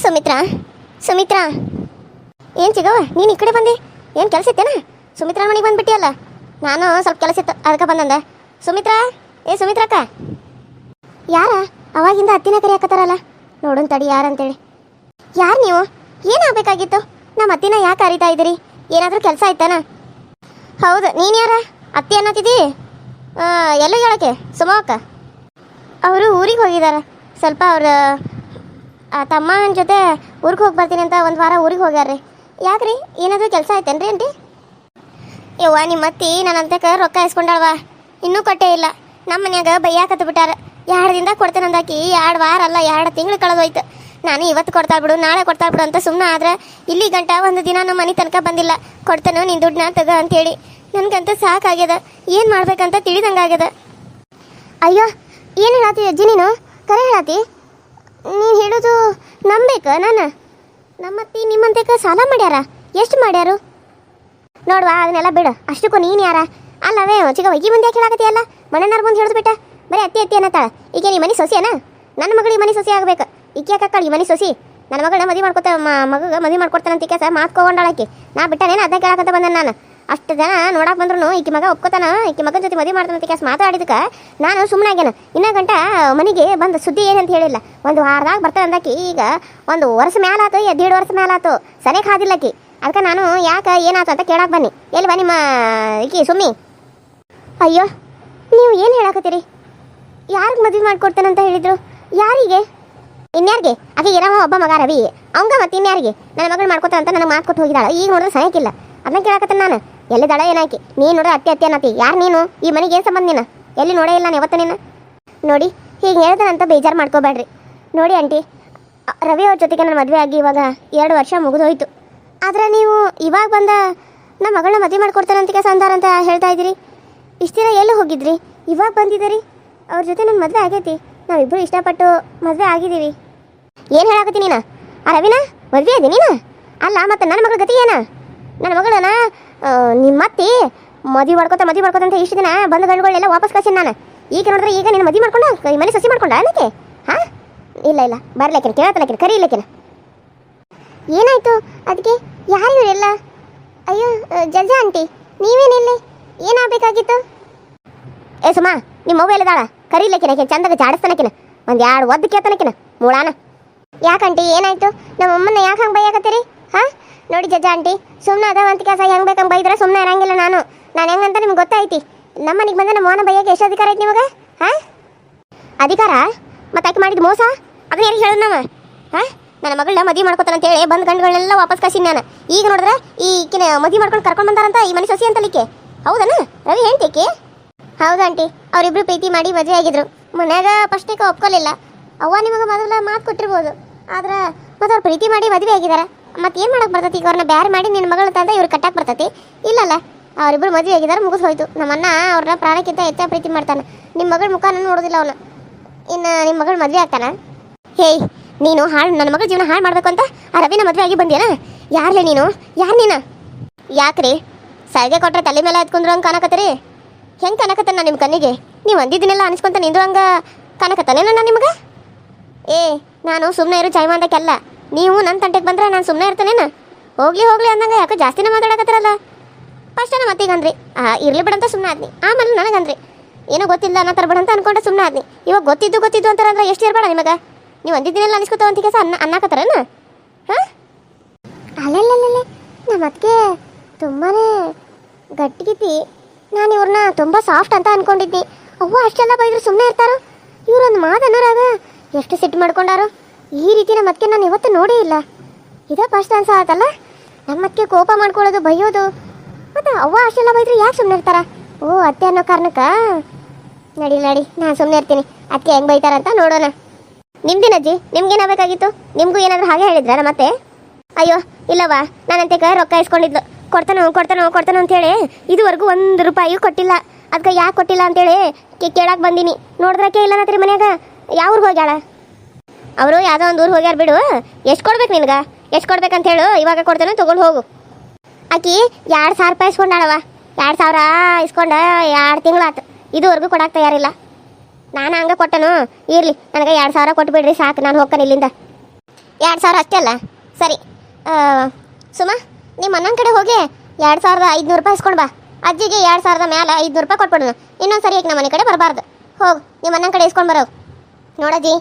ಸುಮಿತ್ರಾ, ಸುಮಿತ್ರಾ, ಏನು ಚಿಗವ ನೀನು ಈ ಕಡೆ ಬಂದೆ? ಏನು ಕೆಲಸ ಇತ್ತೇನ? ಸುಮಿತ್ರಾ ಮನೆಗೆ ಬಂದ್ಬಿಟ್ಟಿಯಲ್ಲ. ನಾನು ಸ್ವಲ್ಪ ಕೆಲಸ ಇತ್ತು ಅದಕ್ಕೆ ಬಂದಂದೆ. ಸುಮಿತ್ರಾ, ಏ ಸುಮಿತ್ರಾಕ್ಕ, ಯಾರ ಅವಾಗಿಂದ ಹತ್ತಿನ ಕರಿಯಾಕತ್ತಾರಲ್ಲ? ನೋಡೋಣ ತಡಿ ಯಾರಂತೇಳಿ. ಯಾರು ನೀವು? ಏನಾಗಬೇಕಾಗಿತ್ತು? ನಮ್ಮ ಅತ್ತಿನ ಯಾಕೆ ಕರಿತಾ ಇದ್ದೀರಿ? ಏನಾದರೂ ಕೆಲಸ ಆಯ್ತಾನ? ಹೌದು, ನೀನು ಯಾರ? ಅತ್ತಿ ಅನ್ನತ್ತಿದ್ದಿ? ಎಲ್ಲ ಹೇಳಕ್ಕೆ ಸುಮಕ್ಕ ಅವರು ಊರಿಗೆ ಹೋಗಿದ್ದಾರೆ. ಸ್ವಲ್ಪ ಅವ್ರ ತಮ್ಮನ ಜೊತೆ ಊರಿಗೆ ಹೋಗಿ ಬರ್ತೀನಿ ಅಂತ ಒಂದು ವಾರ ಊರಿಗೆ ಹೋಗ್ಯಾರ್ರಿ. ಯಾಕ್ರಿ, ಏನಾದರೂ ಕೆಲಸ ಆಯ್ತೇನ್ರಿ ಆಂಟಿ? ಯವ್ವ, ನಿಮ್ಮ ಅತ್ತಿ ನನ್ನಂತಕ್ಕೆ ರೊಕ್ಕ ಇಸ್ಕೊಂಡಾಳ್ವ, ಇನ್ನೂ ಕೊಟ್ಟೇ ಇಲ್ಲ. ನಮ್ಮ ಮನ್ಯಾಗ ಬೈಯಾಕತ್ತು ಬಿಟ್ಟಾರ. 2 ದಿನದಾಗ ಕೊಡ್ತೇನೆ ಅಂದಾಕಿ 2 ವಾರ ಅಲ್ಲ 2 ತಿಂಗಳು ಕಳೆದೋಯ್ತು. ನಾನು ಇವತ್ತು ಕೊಡ್ತಾಳ್ಬಿಡು ನಾಳೆ ಕೊಡ್ತಾಳ್ಬಿಡು ಅಂತ ಸುಮ್ಮನೆ ಆದ್ರೆ ಇಲ್ಲಿ ಗಂಟ ಒಂದು ದಿನ ನಮ್ಮ ಮನೆ ತನಕ ಬಂದಿಲ್ಲ. ಕೊಡ್ತೇನೋ ನೀನು ದುಡ್ಡನ್ನ ತಗ ಅಂತೇಳಿ. ನನಗಂತೂ ಸಾಕಾಗ್ಯದ, ಏನು ಮಾಡ್ಬೇಕಂತ ತಿಳಿದಂಗಾಗ್ಯದ. ಅಯ್ಯೋ, ಏನು ಹೇಳತ್ತಿ ಅಜ್ಜಿ ನೀನು? ಕರೆ ಹೇಳತ್ತಿ? ನೀನು ಹೇಳೋದು ನಂಬೇಕು ನಾನು? ನಮ್ಮತ್ತಿ ನಿಮ್ಮಂತಕ್ಕೆ ಸಾಲ ಮಾಡ್ಯಾರ? ಎಷ್ಟು ಮಾಡ್ಯಾರು? ನೋಡ್ವಾ, ಅದನ್ನೆಲ್ಲ ಬಿಡು. ಅಷ್ಟಕ್ಕೂ ನೀನು ಯಾರ? ಅಲ್ಲವೇ ಚಿಕ್ಕ ವೈಗಿ ಮುಂದೆ ಯಾಕೆ ಹೇಳಕತ್ತೀಯಲ್ಲ? ಮನೆಯವ್ರ ಮುಂದೆ ಹೇಳಿದು ಬಿಟ್ಟ ಬರೀ ಅತ್ತಿ ಅತ್ತಿ ಅನ್ನತ್ತಾಳ. ಈಗ ನೀ ಮನೆ ಸೊಸೆಯನ? ನನ್ನ ಮಗಳಿಗೆ ಮನೆ ಸೊಸೆ ಆಗ್ಬೇಕು. ಈಕೆ ಯಾಕಕ್ಕಳ ಈ ಮನೆ ಸೊಸಿ? ನನ್ನ ಮಗಳನ್ನ ಮದುವೆ ಮಾಡ್ಕೊತ ಮಗಗೆ ಮದುವೆ ಮಾಡ್ಕೊಡ್ತಾನಂತ ಕೆಲಸ ಮಾತು ತಗೊಂಡಾಳಾಕಿ. ನಾ ಬಿಟ್ಟನೇನು ಅದನ್ನ ಕೇಳಕಂತ ಬಂದೆ ನಾನು. ಅಷ್ಟು ಜನ ನೋಡಕ್ಕೆ ಬಂದ್ರು ಈಕೆ ಮಗ ಒಪ್ಕೋತಾನ, ಈಕೆ ಮಗನ ಜೊತೆ ಮದುವೆ ಮಾಡ್ತಾನಂತ ಕೆಲಸ ಮಾತಾಡಿದಕ್ಕೆ ನಾನು ಸುಮ್ಮನಾಗ್ಯಾನ. ಇನ್ನೂ ಗಂಟ ಮನೆಗೆ ಬಂದ ಸುದ್ದಿ ಏನಂತ ಹೇಳಿಲ್ಲ. ಒಂದು ವಾರದಾಗ ಬರ್ತಾನೆ ಅಂದಾಕಿ. ಈಗ 1 ವರ್ಷ ಮೇಲಾತು, 1.5 ವರ್ಷ ಮೇಲಾತು, ಸರಿಯಾಗಿ ಹಾದಿಲ್ಲಕಿ. ಅದಕ್ಕೆ ನಾನು ಯಾಕೆ ಏನಾಯ್ತು ಅಂತ ಕೇಳಕ್ಕೆ ಬನ್ನಿ. ಎಲ್ಲಿ ಬಾ ನಿಮ್ಮ ಈಕಿ ಸುಮ್ಮಿ? ಅಯ್ಯೋ, ನೀವು ಏನು ಹೇಳಕತ್ತೀರಿ? ಯಾರಿಗೆ ಮದುವೆ ಮಾಡ್ಕೊಡ್ತಾನಂತ ಹೇಳಿದ್ರು? ಯಾರಿಗೆ? ಇನ್ಯಾರಿಗೆ? ಆಕೆ ಇರವ ಒಬ್ಬ ಮಗ ರವಿ, ಅವಂಗ ಮತ್ತೆ ಇನ್ಯಾರಿಗೆ ನನ್ನ ಮಗಳು ಮಾಡ್ಕೊತಾನಂತ ನನಗೆ ಮಾತು ಕೊಟ್ಟು ಹೋಗಿದ್ದಾಳೆ. ಈಗ ನೋಡಿದ್ರೆ ಸಹಾಯಕ್ಕಿಲ್ಲ. ಅದನ್ನ ಕೇಳಕತ್ತ ನಾನು. ಎಲ್ಲಿ ದಳ ಏನಾಕಿ? ನೀನು ನೋಡ್ರೆ ಅತ್ತೆ ಅತ್ತೆ ಅನ್ನತಿ. ಯಾರು ನೀನು? ಈ ಮನೆಗೆ ಏನು ಸಂಬಂಧ ನೀನು? ಎಲ್ಲಿ ನೋಡೇ ಇಲ್ಲ ನಾನು ಯಾವತ್ತ ನೀನು. ನೋಡಿ, ಹೀಗೆ ಹೇಳ್ತಾನಂತ ಬೇಜಾರು ಮಾಡ್ಕೋಬೇಡ್ರಿ. ನೋಡಿ ಆಂಟಿ, ರವಿ ಅವ್ರ ಜೊತೆಗೆ ನನ್ನ ಮದುವೆ ಆಗಿ ಇವಾಗ 2 ವರ್ಷ ಮುಗಿದೋಯ್ತು. ಆದರೆ ನೀವು ಇವಾಗ ಬಂದ ನಮ್ಮ ಮಗಳನ್ನ ಮದುವೆ ಮಾಡ್ಕೊಡ್ತಾನಂತ ಕೆಲಸ ಅಂದಾರ ಅಂತ ಹೇಳ್ತಾ ಇದ್ದೀರಿ. ಇಷ್ಟು ದಿನ ಎಲ್ಲೂ ಹೋಗಿದ್ರಿ, ಇವಾಗ ಬಂದಿದ್ದೀರಿ. ಅವ್ರ ಜೊತೆ ನನ್ನ ಮದುವೆ ಆಗೈತಿ. ನಾವಿಬ್ಬರು ಇಷ್ಟಪಟ್ಟು ಮದುವೆ ಆಗಿದ್ದೀವಿ. ಏನು ಹೇಳಾಕತ್ತಿ ನೀನು? ಆ ರವಿನ ಮದುವೆ ಆದಿ ನೀನು? ಅಲ್ಲ ಮತ್ತು ನನ್ನ ಮಗಳ ಗತಿ ಏನ? ನನ್ನ ಮಗಳನ್ನ ನಿಮ್ಮತ್ತಿ ಮದುವೆ ಮಾಡ್ಕೊತ ಅಂತ ಇಷ್ಟು ದಿನ ಬಂದ ಗಂಡುಗಳೆಲ್ಲ ವಾಪಸ್ ಕಳ್ಸೀನಿ ನಾನು. ಈಗ ನೋಡಿದ್ರೆ ಈಗ ನೀನು ಮದುವೆ ಮಾಡ್ಕೊಂಡ ಈ ಮನೆ ಸಸಿ ಮಾಡ್ಕೊಂಡ ಅನ್ನಕ್ಕೆ? ಹಾಂ, ಇಲ್ಲ ಬರ್ಲಿಕ್ಕೆ ಕೇಳತ್ತಲಕ್ಕೆ ಕರಿ ಇಲ್ಲಕ್ಕಿನ. ಏನಾಯ್ತು ಅದಕ್ಕೆ? ಯಾರು ಇವರೆಲ್ಲ? ಅಯ್ಯೋ ಜಲ್ಜಾ ಆಂಟಿ, ನೀವೇನಿಲ್ಲಿ? ಏನಾಗಬೇಕಾಗಿತ್ತು? ಏ ಸುಮಾ, ನಿಮ್ಮ ಮಗು ಎಲ್ಲದಾಳ? ಕರೀಲಕ್ಕಿನಕ್ಕೆ ಚಂದಾಗ ಜಾಡಿಸ್ತಾನಕಿನ. 1-2 ಒದ್ದು ಕೇಳ್ತಾನಕಿನ ಮೂಳಾನ. ಯಾಕಂಟಿ ಏನಾಯ್ತು? ನಮ್ಮ ಅಮ್ಮನ ಯಾಕೆ ಹಂಗೆ ಬೈಯಾಕತ್ತೀರಿ? ಹಾಂ, ನೋಡಿ ಜಜ್ಜ ಆಂಟಿ, ಸುಮ್ಮನೆ ಅದಾವಂತ ಕೆಲಸ ಹೆಂಗೆ ಬೇಕಂಗೆ ಬೈದ್ರೆ ಸುಮ್ಮನೆ ಇರಂಗಿಲ್ಲ ನಾನು. ಹೆಂಗಂತ ನಿಮ್ಗೆ ಗೊತ್ತಾಯ್ತಿ. ನಮ್ಮ ಮನೆಗೆ ಬಂದ ನಮ್ಮ ಮೋನ ಬೈಯಕ್ಕೆ ಎಷ್ಟು ಅಧಿಕಾರ ಐತಿ ನಿಮಗೆ? ಹಾಂ, ಅಧಿಕಾರ? ಮತ್ತೆ ಆಕೆ ಮಾಡಿದ ಮೋಸ ಅದನ್ನ ಯಾರಿಗೆ ಹೇಳೋದು ನಾವು? ಹಾಂ, ನನ್ನ ಮಗಳನ್ನ ಮದುವೆ ಮಾಡ್ಕೊತಾನಂತೇಳಿ ಬಂದು ಗಂಡುಗಳನ್ನೆಲ್ಲ ವಾಪಸ್ ಕಳ್ಸೀನಿ ನಾನು. ಈಗ ನೋಡಿದ್ರೆ ಈಕಿನ ಮದುವೆ ಮಾಡ್ಕೊಂಡು ಕರ್ಕೊಂಡು ಬಂದಾರಂತ ಈ ಮನೆ ಸೊಸಿ ಅಂತಲಿಕ್ಕೆ. ಹೌದನ ರವಿ ಹೇಳ್ತೇಕೆ? ಹೌದು ಆಂಟಿ, ಅವರಿಬ್ರು ಪ್ರೀತಿ ಮಾಡಿ ಮದುವೆ ಆಗಿದ್ರು. ಮನ್ಯಾಗ ಫಸ್ಟಿಗೆ ಒಪ್ಕೊಲಿಲ್ಲ. ಅವ್ವ ನಿಮಗೆ ಮೊದಲ ಮಾತು ಕೊಟ್ಟಿರ್ಬೋದು, ಆದ್ರೆ ಮತ್ತು ಅವ್ರು ಪ್ರೀತಿ ಮಾಡಿ ಮದುವೆ ಆಗಿದ್ದಾರೆ. ಮತ್ತೆ ಏನು ಮಾಡಕ್ಕೆ ಬರ್ತೈತಿ? ಈಗ ಅವ್ರನ್ನ ಬ್ಯಾರೆ ಮಾಡಿ ನಿನ್ನ ಮಗಳ ತಂದ ಇವ್ರು ಕಟ್ಟಕ್ಕೆ ಬರ್ತೈತಿ? ಇಲ್ಲಲ್ಲ, ಅವರಿಬ್ರು ಮದುವೆ ಆಗಿದ್ದಾರೆ, ಮುಗಿದು ಹೋಯ್ತು. ನಮ್ಮನ್ನ ಅವ್ರನ್ನ ಪ್ರಾಣಕ್ಕಿಂತ ಹೆಚ್ಚಾಗಿ ಪ್ರೀತಿ ಮಾಡ್ತಾನೆ. ನಿಮ್ಮ ಮಗಳ ಮುಖನ ನೋಡೋದಿಲ್ಲ ಅವನು. ಇನ್ನು ನಿಮ್ಮ ಮಗಳು ಮದುವೆ ಆಗ್ತಾನ? ಹೇಯ್, ನೀನು ನನ್ನ ಮಗಳ ಜೀವನ ಹಾಳು ಮಾಡಬೇಕು ಅಂತ ಆ ರವಿನ ಮದುವೆ ಆಗಿ ಬಂದಿಯನ? ಯಾರಲೇ ನೀನು? ಯಾರು ನೀನು? ಯಾಕ್ರಿ ಸೈಗೆ ಕೊಟ್ಟರೆ ತಲೆ ಮೇಲೆ ಎತ್ಕೊಂಡ್ರು ಹಂಗೆ ಕಾಣಕತ್ತೀರಿ? ಹೆಂಗೆ ಕಾಣಕತ್ತಾನ ನಿಮ್ಮ ಕಣ್ಣಿಗೆ? ನೀವು ಅಂದಿದ್ದನ್ನೆಲ್ಲ ಅನಿಸ್ಕೊಂತ ನಿಂದು ಹಂಗೆ ಕಾಣಕತ್ತಾನೇನ ನಾನು ನಿಮಗೆ? ನಾನು ಸುಮ್ಮನೆ ಇರೋ ಜಾಯಮಾನದಕ್ಕೆಲ್ಲ. ನೀವು ನನ್ನ ತಂಟೆಗೆ ಬಂದ್ರೆ ನಾನು ಸುಮ್ಮನೆ ಇರ್ತೇನೇನ? ಹೋಗ್ಲಿ ಅಂದಂಗೆ ಯಾಕೆ ಜಾಸ್ತಿನೇ ಮಾತಾಡಕತ್ತಾರಲ್ಲ? ಫಸ್ಟ್ ನಮ್ಮ ಮತ್ತೀಗ ಅಂದ್ರಿ ಇರ್ಲಿ ಬಿಡಂತ ಸುಮ್ಮನೆ ಆದ್ನಿ. ಆಮೇಲೆ ನನಗಂದ್ರಿ ಏನೋ ಗೊತ್ತಿಲ್ಲ ಅನ್ನೋ ಥರ ಬಿಡಂತ ಅನ್ಕೊಂಡೆ ಸುಮ್ಮನೆ ಆದ್ನಿ. ಇವಾಗ ಗೊತ್ತಿದ್ದು ಅಂತಾರಂದ್ರೆ ಎಷ್ಟು ಇರಬೇಡ ನಿಮಗೆ? ನೀವು ಅಂದಿದ್ದನ್ನೆಲ್ಲ ಅನಿಸ್ಕೊತಾವಂತ ಕೆಲಸ ಅನ್ನಕತ್ತಾರೇನ? ಹಾಂ, ಅಲ್ಲಲ್ಲಲ್ಲೇ ನಮ್ಮ ಅದಕ್ಕೆ ತುಂಬಾ ಗಟ್ಟಿಗಿತ್ತಿ. ನಾನು ಇವ್ರನ್ನ ತುಂಬ ಸಾಫ್ಟ್ ಅಂತ ಅಂದ್ಕೊಂಡಿದ್ನಿ. ಅವ್ವ ಅಷ್ಟೆಲ್ಲ ಬೈದ್ರು ಸುಮ್ಮನೆ ಇರ್ತಾರೋ? ಇವ್ರೊಂದು ಮಾತು ಅನ್ನೋರಾಗ ಎಷ್ಟು ಸಿಟ್ಟು ಮಾಡ್ಕೊಂಡಾರು. ಈ ರೀತಿ ನಮ್ಮ ಅದಕ್ಕೆ ನಾನು ಇವತ್ತು ನೋಡೇ ಇಲ್ಲ. ಇದೇ ಫಸ್ಟ್ ಅನ್ಸಾತಲ್ಲ ನಮ್ಮ ಅದಕ್ಕೆ ಕೋಪ ಮಾಡ್ಕೊಳ್ಳೋದು, ಬೈಯೋದು. ಮತ್ತು ಅವ್ವ ಅಷ್ಟೆಲ್ಲ ಬೈದ್ರು ಯಾಕೆ ಸುಮ್ಮನೆ ಇರ್ತಾರ? ಓ, ಅತ್ತೆ ಅನ್ನೋ ಕಾರಣಕ್ಕ. ನಡಿ ನಾನು ಸುಮ್ಮನೆ ಇರ್ತೀನಿ. ಅದಕ್ಕೆ ಹೆಂಗೆ ಬೈತಾರಂತ ನೋಡೋಣ. ನಿಮ್ದೇನಜ್ಜಿ, ನಿಮ್ಗೇನಾಗಬೇಕಾಗಿತ್ತು? ನಿಮಗೂ ಏನಾದರೂ ಹಾಗೆ ಹೇಳಿದ್ರ ಮತ್ತೆ? ಅಯ್ಯೋ ಇಲ್ಲವಾ, ನಾನಂತೆ ರೊಕ್ಕ ಇಸ್ಕೊಂಡಿದ್ಲು. ಕೊಡ್ತಾನೋ ಅಂತೇಳಿ ಇದುವರೆಗೂ 1 ರೂಪಾಯಿ ಕೊಟ್ಟಿಲ್ಲ. ಅದಕ್ಕೆ ಯಾಕೆ ಕೊಟ್ಟಿಲ್ಲ ಅಂತೇಳಿ ಕೇಳಕ್ಕೆ ಬಂದೀನಿ. ನೋಡಿದ್ರಕ್ಕೆ ಇಲ್ಲ ನತ್ರಿ ಮನ್ಯಾಗ. ಯಾವ ಊರಿಗೆ ಹೋಗ್ಯಾಳ? ಅವರು ಯಾವುದೋ ಒಂದು ಊರಿಗೆ ಹೋಗ್ಯಾರ ಬಿಡು. ಎಷ್ಟು ಕೊಡ್ಬೇಕು ನಿನ್ಗೆ? ಎಷ್ಟು ಕೊಡ್ಬೇಕಂತ ಹೇಳು, ಇವಾಗ ಕೊಡ್ತೇನೆ ತೊಗೊಂಡು ಹೋಗು. ಆಕಿ 2,000 ರೂಪಾಯಿ ಇಸ್ಕೊಂಡಾಳವ. 2,000 ಇಸ್ಕೊಂಡ 2 ತಿಂಗಳಾತು. ಇದುವರೆಗೂ ಕೊಡಕ್ಕೆ ತಯಾರಿಲ್ಲ. ನಾನು ಹಂಗೆ ಕೊಟ್ಟನು. ಇರಲಿ, ನನಗೆ 2,000 ಕೊಟ್ಟು ಬಿಡ್ರಿ ಸಾಕು, ನಾನು ಹೋಗ್ತಾನೆ ಇಲ್ಲಿಂದ. 2,000 ಅಷ್ಟೇ ಅಲ್ಲ. ಸರಿ ಸುಮಾ, ನಿಮ್ಮ ಅಣ್ಣನ ಕಡೆ ಹೋಗಿ 2,500 ರೂಪಾಯಿ ಇಸ್ಕೊಂಡು ಬಾ. ಅಜ್ಜಿಗೆ 2,000 ಮೇಲೆ 500 ರೂಪಾಯಿ ಕೊಟ್ಬಿಡೋಣ. ಇನ್ನೊಂದು ಸರಿ ನಮ್ಮ ಮನೆ ಕಡೆ ಬರಬಾರ್ದು. ಹೋಗು, ನಿಮ್ಮ ಅಣ್ಣನ ಕಡೆ ಇಸ್ಕೊಂಡು ಬರೋ. ನೋಡಜ್ಜಿ,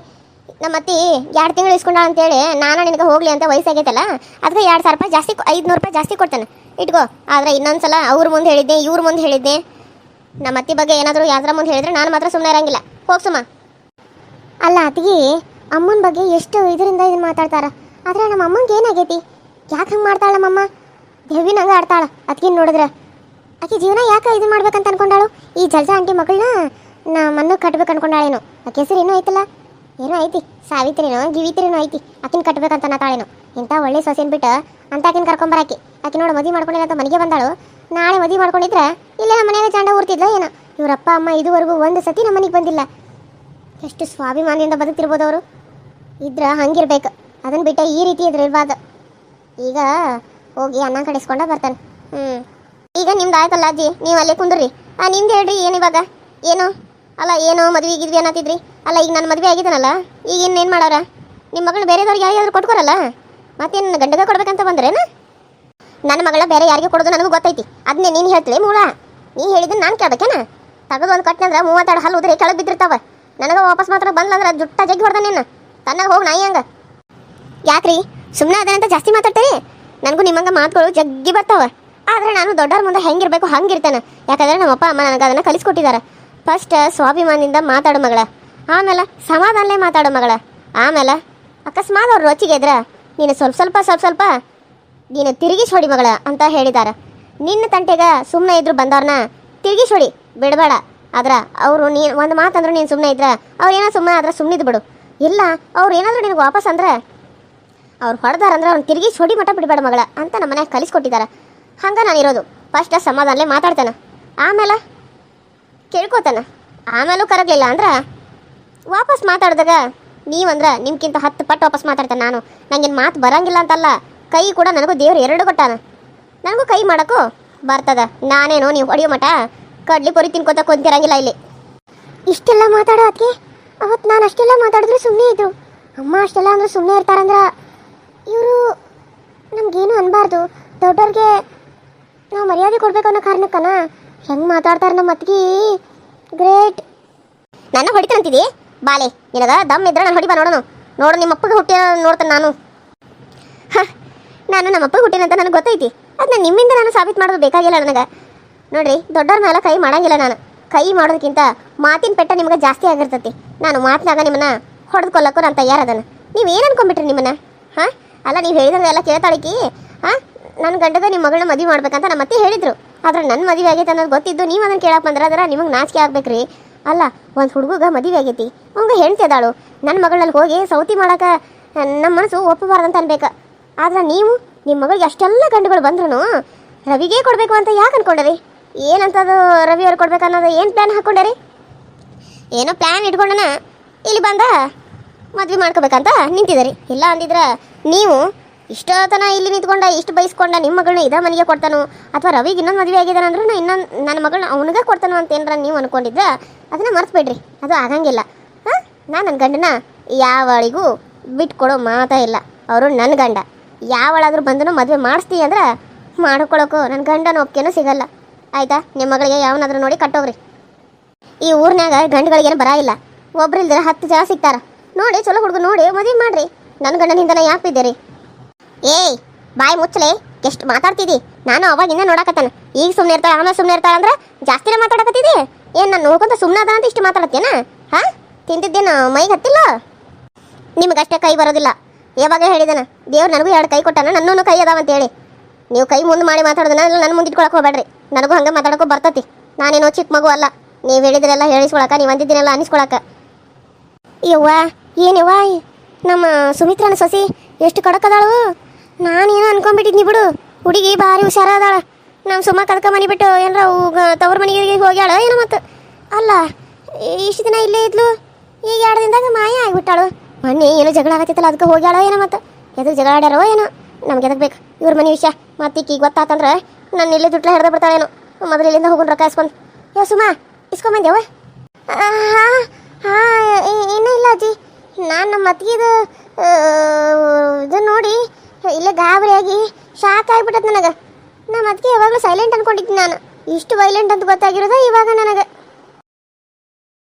ನಮ್ಮ ಅತ್ತಿ 2 ತಿಂಗಳು ಇಸ್ಕೊಂಡ ಅಂತೇಳಿ ನಾನು ನಿನಗೆ ಹೋಗ್ಲಿ ಅಂತ ವಯಸ್ಸಾಗೈತಲ್ಲ, ಅದಕ್ಕೆ 2,000 ರೂಪಾಯಿ ಜಾಸ್ತಿ 500 ರೂಪಾಯಿ ಜಾಸ್ತಿ ಕೊಡ್ತಾನೆ ಇಟ್ಕೋ. ಆದರೆ ಇನ್ನೊಂದ್ಸಲ ಅವ್ರ ಮುಂದೆ ಹೇಳಿದ್ದೆ, ಇವ್ರ ಮುಂದೆ ಹೇಳಿದ್ದೆ, ನಮ್ಮ ಅತ್ತಿ ಬಗ್ಗೆ ಏನಾದರೂ ಯಾವ್ದ್ರ ಮುಂದೆ ಹೇಳಿದ್ರೆ ನಾನು ಮಾತ್ರ ಸುಮ್ಮನೆ ಇರಂಗಿಲ್ಲ. ಹೋಗಿ ಸುಮ್ಮ. ಅಲ್ಲ ಅತ್ತಿಗೆ, ಅಮ್ಮನ ಬಗ್ಗೆ ಎಷ್ಟು ಇದರಿಂದ ಇದನ್ನು ಮಾತಾಡ್ತಾರ. ಆದರೆ ನಮ್ಮ ಅಮ್ಮಂಗೆ ಏನಾಗೈತಿ? ಯಾಕೆ ಹಂಗೆ ಮಾಡ್ತಾಳೆ ನಮ್ಮಮ್ಮ? ದೇವಿನ ಹಂಗೆ ಆಡ್ತಾಳೆ ಅದಕ್ಕೇನು ನೋಡಿದ್ರೆ. ಆಕೆ ಜೀವನ ಯಾಕೆ ಇದು ಮಾಡ್ಬೇಕಂತ ಅನ್ಕೊಂಡಾಳು? ಈ ಜಲ್ಜಾ ಆಂಟಿ ಮಗಳನ್ನ ನಮ್ಮನ್ನು ಕಟ್ಬೇಕು ಅನ್ಕೊಂಡಾಳೇನು? ಆಕೆ ಹೆಸರು ಏನೋ ಐತಲ್ಲ, ಏನೋ ಐತಿ, ಸಾವಿತ್ರಿನೋ ಗಿವಿತ್ರಿನೋ ಐತಿ. ಆಕಿನ ಕಟ್ಬೇಕಂತ ನಾತಾಳೇನು? ಇಂಥ ಒಳ್ಳೆ ಸೊಸೆನ್ ಬಿಟ್ಟು ಅಂತ ಆಕಿನ ಕರ್ಕೊಂಬರಾಕಿ. ಆಕೆ ನೋಡಿ ಮದುವೆ ಮಾಡ್ಕೊಂಡಿಲ್ಲ ಅಂತ ಮನೆಗೆ ಬಂದಾಳು. ನಾಳೆ ಮದುವೆ ಮಾಡ್ಕೊಂಡಿದ್ರೆ ಇಲ್ಲೇ ನಮ್ಮ ಮನೆಯಾಗ ಚಂಡ ಊರ್ತಿದ್ಲ ಏನೋ. ಇವರಪ್ಪ ಅಮ್ಮ ಇದುವರೆಗೂ ಒಂದು ಸತಿ ನಮ್ಮ ಮನೆಗೆ ಬಂದಿಲ್ಲ. ಎಷ್ಟು ಸ್ವಾಭಿಮಾನದಿಂದ ಬದುಕ್ತಿರ್ಬೋದು ಅವರು. ಇದ್ರೆ ಹಂಗಿರ್ಬೇಕು, ಅದನ್ನು ಬಿಟ್ಟು ಈ ರೀತಿ ಇದ್ರೆ ಇರ್ಬಾರ್ದು. ಈಗ ಹೋಗಿ ಅನ್ನ ಕಡಿಸ್ಕೊಂಡ ಬರ್ತಾನೆ. ಈಗ ನಿಮ್ದು ಆಯ್ತಲ್ಲ ಅಜ್ಜಿ, ನೀವು ಅಲ್ಲೇ ಕುಂದ್ರಿ. ನಿಮ್ದು ಹೇಳ್ರಿ, ಏನು ಇವಾಗ? ಏನು ಅಲ್ಲ, ಏನೋ ಮದುವೆ ಗಿದ್ವಿ ಅನ್ನತ್ತಿದ್ರಿ ಅಲ್ಲ. ಈಗ ನನ್ನ ಮದುವೆ ಆಗಿದ್ದಾನಲ್ಲ, ಈಗ ಇನ್ನೇನು ಮಾಡೋರ? ನಿಮ್ಮ ಮಗಳು ಬೇರೆದವ್ರಿಗೆ ಯಾರಿಗಾದ್ರೂ ಕೊಟ್ಕೊರಲ್ಲ, ಮತ್ತೇನು ಗಂಡಗ ಕೊಡ್ಬೇಕಂತ ಬಂದ್ರೇನು? ನನ್ನ ಮಗಳ ಬೇರೆ ಯಾರಿಗೆ ಕೊಡೋದು ನನಗೂ ಗೊತ್ತೈತಿ. ಅದನ್ನೇ ನೀನು ಹೇಳ್ತೀವಿ ಮೂಲ. ನೀ ಹೇಳಿದ್ದನ್ನು ನಾನು ಕೇಳ್ಬೇಕೇನ? ತಗದು ಒಂದು ಕಟ್ನಂದ್ರೆ 32 ಹಲ್ಲು ಉದ್ರಿ ಕೆಳಗೆ ಬಿದ್ದಿರ್ತಾವೆ. ನನಗೆ ವಾಪಸ್ ಮಾತ್ರ ಬಂದ್ಲಂದ್ರೆ ಜುಟ್ಟ ಜಗ್ಗಿ ಹೊಡೆದಾನೇನು ತನ್ನಾಗ ಹೋಗಿ ನಾಯಿ ಹಂಗೆ. ಯಾಕ್ರಿ ಸುಮ್ಮನೆ ಅದೇನಂತ ಜಾಸ್ತಿ ಮಾತಾಡ್ತೀರಿ? ನನಗೂ ನಿಮ್ಮಂಗೆ ಮಾತುಗಳು ಜಗ್ಗಿ ಬರ್ತಾವೆ. ಆದರೆ ನಾನು ದೊಡ್ಡವ್ರ ಮುಂದೆ ಹೆಂಗಿರ್ಬೇಕು ಹಂಗಿರ್ತೇನೆ. ಯಾಕಂದರೆ ನಮ್ಮಪ್ಪ ಅಮ್ಮ ನನಗೆ ಅದನ್ನು ಕಲಿಸ್ಕೊಟ್ಟಿದ್ದಾರೆ. ಫಸ್ಟ್ ಸ್ವಾಭಿಮಾನದಿಂದ ಮಾತಾಡು ಮಗಳ, ಆಮೇಲೆ ಸಮಾಧಾನಲೇ ಮಾತಾಡು ಮಗಳ, ಆಮೇಲೆ ಅಕಸ್ಮಾತ್ ಅವ್ರು ರೊಚ್ಚಿಗೆ ಇದ್ರೆ ನೀನು ಸ್ವಲ್ಪ ನೀನು ತಿರುಗಿಸಿ ಹೊಡಿ ಮಗಳ ಅಂತ ಹೇಳಿದ್ದಾರೆ. ನಿನ್ನ ತಂಟೆಗೆ ಸುಮ್ಮನೆ ಇದ್ರು ಬಂದವ್ರನ್ನ ತಿರುಗಿಸಿ ಹೊಡಿ, ಬಿಡಬೇಡ. ಆದ್ರೆ ಅವರು ನೀನು ಒಂದು ಮಾತಂದ್ರೆ ನೀನು ಸುಮ್ಮನೆ ಇದ್ರೆ ಅವ್ರು ಏನೋ ಸುಮ್ಮನೆ ಆದ್ರೆ ಸುಮ್ಮನಿದ್ದು ಬಿಡು. ಇಲ್ಲ ಅವ್ರು ಏನಾದರೂ ನಿನಗೆ ವಾಪಸ್ ಅಂದ್ರೆ ಅವ್ರು ಹೊಡೆದಾರಂದ್ರೆ ಅವ್ನು ತಿರುಗಿಸಿ ಹೊಡಿ ಮಟ್ಟ ಬಿಡಬೇಡ ಮಗಳ ಅಂತ ನಮ್ಮ ಮನ್ಯಾಗ ಕಲಿಸ್ಕೊಟ್ಟಿದ್ದಾರೆ. ಹಂಗೆ ನಾನಿರೋದು. ಫಸ್ಟ್ ಸಮಾಧಾನಲೇ ಮಾತಾಡ್ತೇನೆ, ಆಮೇಲೆ ಕೇಳ್ಕೊತಾನೆ, ಆಮೇಲೂ ಕರಗಲಿಲ್ಲ ಅಂದ್ರೆ ವಾಪಸ್ ಮಾತಾಡಿದಾಗ ನೀವಂದ್ರೆ ನಿಮ್ಗಿಂತ 10 ಪಟ್ಟು ವಾಪಸ್ ಮಾತಾಡ್ತೇನೆ ನಾನು. ನನಗೇನು ಮಾತು ಬರಂಗಿಲ್ಲ ಅಂತಲ್ಲ, ಕೈ ಕೂಡ ನನಗೂ ದೇವ್ರು 2 ಕೊಟ್ಟಾನ. ನನಗೂ ಕೈ ಮಾಡೋಕ್ಕೂ ಬರ್ತದ. ನಾನೇನು ನೀವು ಹೊಡೆಯೋ ಮಠ ಕಡ್ಲಿ ಪೊರಿ ತಿನ್ಕೋತ ಕುಂತಿರಂಗಿಲ್ಲ ಇಲ್ಲಿ. ಇಷ್ಟೆಲ್ಲ ಮಾತಾಡೋ ಅದಕ್ಕೆ ಅವತ್ತು ನಾನು ಅಷ್ಟೆಲ್ಲ ಮಾತಾಡಿದ್ರೆ ಸುಮ್ಮನೆ ಇದ್ರು. ಅಮ್ಮ ಅಷ್ಟೆಲ್ಲ ಅಂದ್ರೆ ಸುಮ್ಮನೆ ಇರ್ತಾರಂದ್ರೆ ಇವರು ನಮಗೇನು ಅನ್ಬಾರ್ದು. ದೊಡ್ಡವ್ರಿಗೆ ನಾವು ಮರ್ಯಾದೆ ಕೊಡ್ಬೇಕು ಅನ್ನೋ ಕಾರಣಕ್ಕನ ಹೆಂಗೆ ಮಾತಾಡ್ತಾರೆ ನಮ್ಮ ಅತ್ತಿಗೆ. ಗ್ರೇಟ್. ನನ್ನ ಹೊಡಿತಾನಂತಿದ್ದಿ ಬಾಲೆ, ನಿನಗ ದಮ್ ಇದ್ರೆ ನಾನು ಹೊಡಿಬಾ ನೋಡೋನು. ನೋಡು ನಿಮ್ಮ ಅಪ್ಪಗೆ ಹುಟ್ಟಿ ನೋಡ್ತಾನೆ ನಾನು. ನಾನು ನಮ್ಮ ಅಪ್ಪಗೆ ಹುಟ್ಟಿನಂತ ನನಗೆ ಗೊತ್ತೈತಿ. ಅದನ್ನ ನಿಮ್ಮಿಂದ ನಾನು ಸಾಬೀತು ಮಾಡೋದು ಬೇಕಾಗಿಲ್ಲ ನನಗೆ. ನೋಡ್ರಿ, ದೊಡ್ಡವ್ರ ಮೇಲೆ ಕೈ ಮಾಡಂಗಿಲ್ಲ ನಾನು. ಕೈ ಮಾಡೋದಕ್ಕಿಂತ ಮಾತಿನ ಪೆಟ್ಟ ನಿಮ್ಗೆ ಜಾಸ್ತಿ ಆಗಿರ್ತೈತಿ. ನಾನು ಮಾತಿನಾಗ ನಿಮ್ಮನ್ನ ಹೊಡೆದುಕೊಳ್ಳೋಕ್ಕೂ ನಾನು ತಯಾರದನ. ನೀವು ಏನು ಅನ್ಕೊಂಬಿಟ್ರಿ ನಿಮ್ಮನ್ನ? ಅಲ್ಲ, ನೀವು ಹೇಳಿದ್ರೆಲ್ಲ ಕೇಳ್ತಾಳಿಕಿ. ನನ್ನ ಗಂಡಗ ನಿಮ್ಮ ಮಗಳನ್ನ ಮದುವೆ ಮಾಡ್ಬೇಕಂತ ನಮ್ಮ ಅತ್ತೆ ಹೇಳಿದ್ರು. ಆದ್ರೆ ನನ್ನ ಮದುವೆ ಆಗೈತೆ ಅನ್ನೋದು ಗೊತ್ತಿದ್ದು ನೀವು ಅದನ್ನು ಕೇಳಕ್ಕೆ ಬಂದ್ರೆ ನಿಮಗೆ ನಾಚಿಕೆ ಆಗ್ಬೇಕ್ರಿ. ಅಲ್ಲ, ಒಂದು ಹುಡುಗ ಮದುವೆ ಆಗೈತಿ, ಅವಂಗ ಹೆಂಡ್ತಿ ಅದಾಳು. ನನ್ನ ಮಗಳಲ್ಲಿ ಹೋಗಿ ಸೌತಿ ಮಾಡೋಕೆ ನಮ್ಮ ಮನಸ್ಸು ಒಪ್ಪಬಾರ್ದಂತ ಅನ್ಬೇಕು. ಆದ್ರೆ ನೀವು ನಿಮ್ಮ ಮಗಳಿಗೆ ಅಷ್ಟೆಲ್ಲ ಗಂಡುಗಳು ಬಂದ್ರು ರವಿಗೆ ಕೊಡಬೇಕು ಅಂತ ಯಾಕೆ ಅನ್ಕೊಂಡರಿ? ಏನಂತದು ರವಿ ಅವ್ರು ಕೊಡ್ಬೇಕು ಅನ್ನೋದು ಏನು ಪ್ಲ್ಯಾನ್ ಹಾಕ್ಕೊಂಡರಿ? ಏನೋ ಪ್ಲ್ಯಾನ್ ಇಟ್ಕೊಂಡನ ಇಲ್ಲಿ ಬಂದ ಮದುವೆ ಮಾಡ್ಕೋಬೇಕಂತ ನಿಂತಿದ್ದೀರಿ. ಇಲ್ಲ ಅಂದಿದ್ರೆ ನೀವು ಇಷ್ಟತನ ಇಲ್ಲಿ ನಿಂತ್ಕೊಂಡ ಇಷ್ಟು ಬಯಸ್ಕೊಂಡ ನಿಮ್ಮ ಮಗಳನ್ನ ಇದೇ ಮನೆಗೆ ಕೊಡ್ತಾನೋ, ಅಥವಾ ರವಿಗೆ ಇನ್ನೊಂದು ಮದುವೆ ಆಗಿದ್ದಾನಂದ್ರೆ ನಾ ಇನ್ನೊಂದು ನನ್ನ ಮಗಳನ್ನ ಅವನಿಗೆ ಕೊಡ್ತಾನೋ ಅಂತ ಏನಾರ ನೀವು ಅಂದ್ಕೊಂಡಿದ್ರೆ ಅದನ್ನು ಮರ್ತ್ಬಿಡ್ರಿ. ಅದು ಆಗಂಗಿಲ್ಲ. ನಾನು ನನ್ನ ಗಂಡನ ಯಾವಳಿಗೂ ಬಿಟ್ಕೊಡೋ ಮಾತಾ ಇಲ್ಲ. ಅವರು ನನ್ನ ಗಂಡ. ಯಾವಳಾದ್ರೂ ಬಂದನು ಮದುವೆ ಮಾಡಿಸ್ತೀವಿ ಅಂದ್ರೆ ಮಾಡ್ಕೊಳಕ್ಕೂ ನನ್ನ ಗಂಡನ ಒಪ್ಪಿಗೆನೂ ಸಿಗಲ್ಲ. ಆಯಿತಾ? ನಿಮ್ಮ ಮಗಳಿಗೆ ಯಾವನಾದ್ರೂ ನೋಡಿ ಕಟ್ಟೋಗ್ರಿ. ಈ ಊರಿನಾಗ ಗಂಡುಗಳಿಗೇನು ಬರ ಇಲ್ಲ. ಒಬ್ರಿಲ್ದ್ರೆ 10 ಜನ ಸಿಗ್ತಾರ. ನೋಡಿ ಚಲೋ ಹುಡುಗ ನೋಡಿ ಮದುವೆ ಮಾಡ್ರಿ. ನನ್ನ ಗಂಡನಿಂದನೇ ಯಾಕೆ ಬಿದ್ದೀರಿ? ಏಯ್ ಬಾಯ್ ಮುಚ್ಚಲೆ, ಎಷ್ಟು ಮಾತಾಡ್ತಿದ್ದಿ? ನಾನು ಅವಾಗಿಂದ ನೋಡಕತ್ತಾನ. ಈಗ ಸುಮ್ಮನೆ ಇರ್ತಾಳೆ, ಆಮೇಲೆ ಸುಮ್ಮನೆ ಇರ್ತಾಳೆ ಅಂದ್ರೆ ಜಾಸ್ತಿನೇ ಮಾತಾಡಕತ್ತಿದ್ದಿ. ಏನು ನಾನು ನೋಡ್ಕೊಂತ ಸುಮ್ಮನೆ ಅದ ಅಂತ ಇಷ್ಟು ಮಾತಾಡತ್ತೇನ? ತಿಂತಿದ್ದೇನು ಮೈಗೆ ಹತ್ತಿಲ್ಲ? ನಿಮಗಷ್ಟೇ ಕೈ ಬರೋದಿಲ್ಲ. ಯಾವಾಗ ಹೇಳಿದಾನ ದೇವ್ರು ನನಗೂ 2 ಕೈ ಕೊಟ್ಟಾನ, ನನ್ನೂ ಕೈ ಅದಾವಂತ ಹೇಳಿ. ನೀವು ಕೈ ಮುಂದೆ ಮಾಡಿ ಮಾತಾಡೋದನ್ನ ನನ್ನ ಮುಂದೆ ಇಟ್ಕೊಳಕ್ಕೆ ಹೋಗ್ಬೇಡ್ರಿ. ನನಗೂ ಹಂಗೆ ಮಾತಾಡೋಕ್ಕೂ ಬರ್ತತಿ. ನಾನೇನೋ ಚಿಕ್ಕ ಮಗು ಅಲ್ಲ. ನೀವು ಹೇಳಿದ್ರೆಲ್ಲ ಹೇಳಿಸ್ಕೊಳಕ, ನೀವು ಅಂದಿದ್ದೀನೆಲ್ಲ ಅನ್ನಿಸ್ಕೊಳಕ. ಯವ್ವ ಏನವ್ವ, ನಮ್ಮ ಸುಮಿತ್ರನ ಸೊಸಿ ಎಷ್ಟು ಕಡಕದಾಳು. ನಾನೇನೋ ಅನ್ಕೊಂಡ್ಬಿಟ್ಟಿದ್ನಿ ಬಿಡು. ಹುಡುಗಿ ಭಾರಿ ಹುಷಾರದಾಳ. ನಮ್ಮ ಸುಮ್ಮ ಕದಕ ಮನೆ ಬಿಟ್ಟು ಏನಾರ ತವ್ರ ಮನೆಗೆ ಹೋಗ್ಯಾಳ ಏನೋ. ಮತ್ತು ಅಲ್ಲ, ಇಷ್ಟು ದಿನ ಇಲ್ಲೇ ಇದ್ಲು, ಈಗ 2 ದಿನದಾಗ ಮಾಯ ಆಗಿಬಿಟ್ಟಾಳು. ಮೊನ್ನೆ ಏನೋ ಜಗಳ ಆಗತ್ತಿತ್ತಲ್ಲ, ಅದಕ್ಕೆ ಹೋಗ್ಯಾಳ ಏನೋ. ಮತ್ತು ಎದಕ್ಕೆ ಜಗಳ ಆಡ್ಯಾರೋ ಏನೋ, ನಮ್ಗೆ ಎದಕ್ಕೆ ಬೇಕು ಇವ್ರ ಮನೆ ವಿಷಯ. ಮತ್ತೆ ಈಗ ಗೊತ್ತಾತಂದ್ರೆ ನಾನು ಇಲ್ಲೇ ದುಡ್ಲ ಹಿಡ್ದು ಬಿಡ್ತಾಳೇನೋ. ಮೊದಲು ಇಲ್ಲಿಂದ ಹೋಗೋಣ ರೊಕ್ಕ ಇಸ್ಕೊಂಡು. ಸುಮ್ಮ ಇಸ್ಕೊಂಬಂದೇವ? ಇನ್ನೂ ಇಲ್ಲ ಅಜ್ಜಿ. ನಾನು ನಮ್ಮ ಅತ್ತಿಗೆದು ಇದನ್ನ ನೋಡಿ ಇಲ್ಲೇ ಗಾಬರಿಯಾಗಿ ಶಾಕ್ ಆಗಿಬಿಟ್ಟದ ನನಗೆ. ನಮ್ಮ ಅದಕ್ಕೆ ಯಾವಾಗಲೂ ಸೈಲೆಂಟ್ ಅನ್ಕೊಂಡಿದ್ದೀನಿ ನಾನು. ಇಷ್ಟು ವೈಲೆಂಟ್ ಅಂತ ಗೊತ್ತಾಗಿರೋದು ಇವಾಗ ನನಗೆ.